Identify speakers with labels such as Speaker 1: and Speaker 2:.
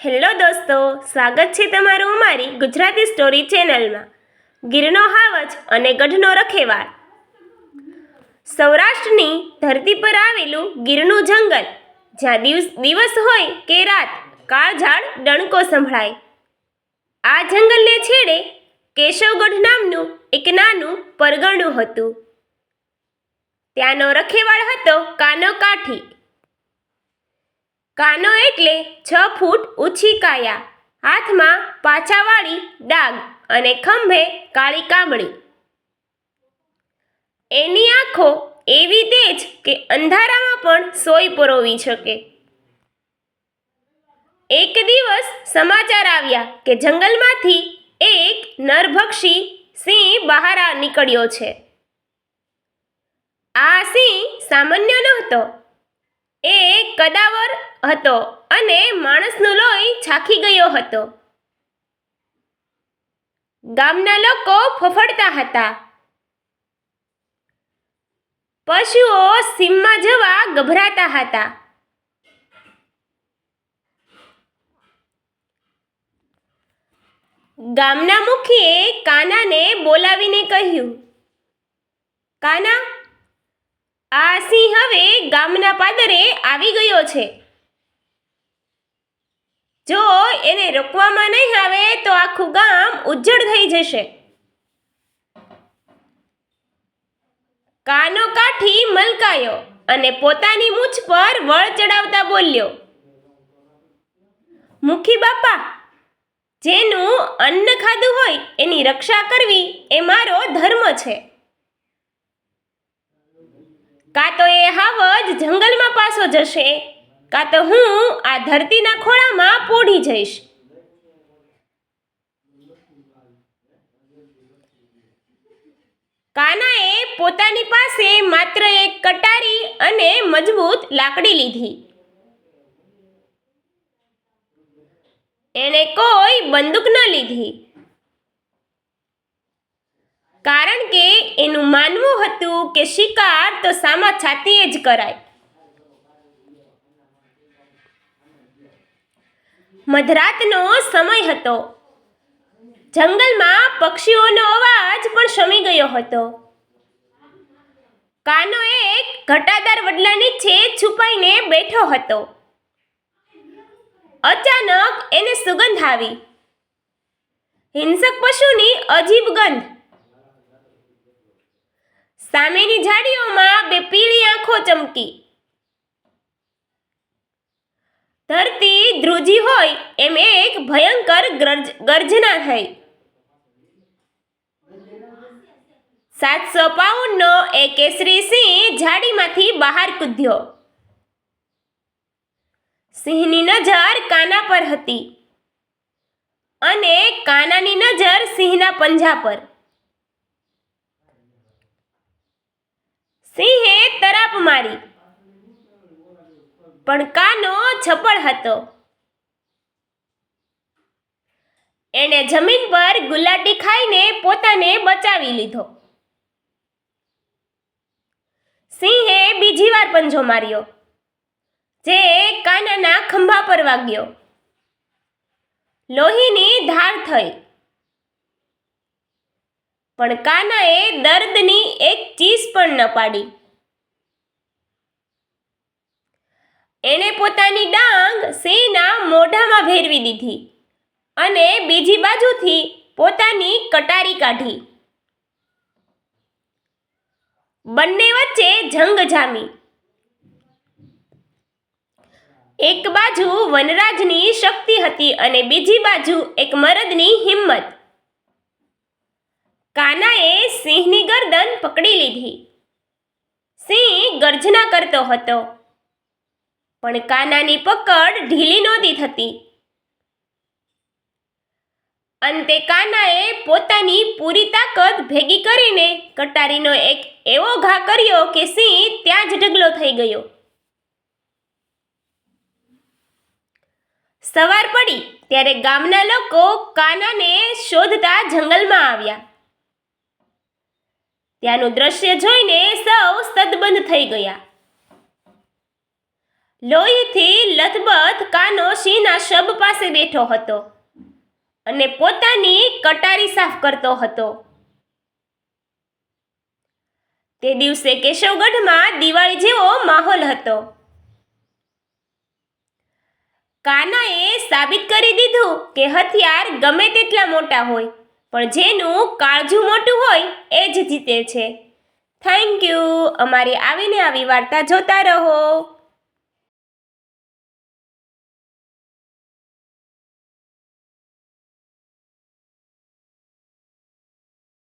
Speaker 1: Hello દોસ્તો, સ્વાગત છે તમારું અમારી ગુજરાતી સ્ટોરી ચેનલમાં. ગીરનો હાવજ અને ગઢનો રખેવાળ. સૌરાષ્ટ્રની ધરતી પર આવેલું ગીરનું જંગલ, જ્યાં દિવસ હોય કે રાત કાળઝાળ ડણકો સંભળાય. આ જંગલને છેડે કેશવગઢ નામનું એક નાનું પરગણું હતું. ત્યાંનો રખેવાળ હતો કાનો કાઠી. કાનો એટલે 6 ફૂટ ઊંચી કાયા, હાથમાં પાછાવાળી ડાગ અને ખંભે કાળી કામળી. એની આંખો એવી તેજ કે અંધારામાં પણ સોય પરોવી શકે. એક દિવસ સમાચાર આવ્યા કે જંગલમાંથી એક નરભક્ષી સિંહ બહાર નીકળ્યો છે. આ સિંહ સામાન્ય નહોતો. એ કદાવર હતો અને માણસનું લોહી ચાખી ગયો હતો. ગામના લોકો ફફડતા હતા. પશુઓ સીમમાં જવા ગભરાતા હતા. ગામના મુખીએ કાનાને બોલાવીને કહ્યું, કાના, આ સિંહ હવે ગામના પાદરે આવી ગયો છે. જો એને રોકવામાં નહીં આવે તો આખું ગામ ઉજ્જડ થઈ જશે. કાનો કાઠી મલકાયો અને પોતાની મૂછ પર વળ ચડાવતા બોલ્યો, મુખી બાપા, જેનું અન્ન ખાધું હોય એની રક્ષા કરવી એ મારો ધર્મ છે. કાં તો એ હાવજ જંગલમાં પાછો જશે, કાં તો હું આ ધરતીના ખોળામાં પોઢી જઈશ. કાનાએ પોતાની પાસે માત્ર એક કટારી અને મજબૂત લાકડી લીધી. એણે કોઈ બંદૂક ન લીધી, કારણ કે એનું માનવું હતું કે શિકાર તો સામા છાતીએ જ કરાય. મધરાતનો સમય હતો. જંગલમાં પક્ષીઓનો અવાજ પણ શમી ગયો હતો. કાનો એક ઘટાદાર વડલા નીચે છુપાઈને બેઠો હતો. અચાનક એને સુગંધ આવી. હિંસક પશુની અજીબ ગંધ. સામેની ઝાડીઓમાં 2 પીળી આંખો ચમકી. ધરતી ધ્રુજી હોય એમ એક ભયંકર ગર્જના થઈ. 700 પાઉન્ડનો એ કેસરી સિંહ ઝાડીમાંથી બહાર કૂદ્યો. સિંહની નજર કાના પર હતી અને કાનાની નજર સિંહના પંજા પર. સિંહે તરાપ મારી, પણ કાનો ચપળ હતો. એણે જમીન પર ગુલાટી ખાઈને પોતાને બચાવી લીધો. સિંહે બીજી વાર પંજો માર્યો, જે કાનાના ખંભા પર વાગ્યો. લોહીની ધાર થઈ, પણ કાનાએ દર્દની એક ચીસ પણ ન પાડી. એણે પોતાની ડાંગ સિંહના મોઢામાં ભેરવી દીધી અને બીજી બાજુથી પોતાની કટારી કાઢી. બંને વચ્ચે જંગ જામી. એક બાજુ વનરાજની શક્તિ હતી અને બીજી બાજુ એક મરદની હિંમત. કાનાએ સિંહની ગરદન પકડી લીધી. સિંહ ગર્જના કરતો હતો, પણ કાનાની પકડ ઢીલી નહોતી થતી. અંતે કાનાએ પોતાની પૂરી તાકાત ભેગી કરીને કટારીનો એક એવો ઘા કર્યો કે સિંહ ત્યાં જ ઢગલો થઈ ગયો. સવાર પડી ત્યારે ગામના લોકો કાનાને શોધતા જંગલમાં આવ્યા. ત્યાંનું દ્રશ્ય જોઈને સૌ સ્તબ્ધ થઈ ગયા. લોહીથી લથબથ કાનો સિંહના શબ પાસે બેઠો હતો અને પોતાની કટારી સાફ કરતો હતો. તે દિવસે કેશવગઢમાં દિવાળી જેવો માહોલ હતો. કાનાએ સાબિત કરી દીધું કે હથિયાર ગમે તેટલા મોટા હોય પણ જેનું કાળજું મોટું હોય એ જ જીતે છે. Thank you. અમારી આવીને આવી વાર્તા જોતા રહો.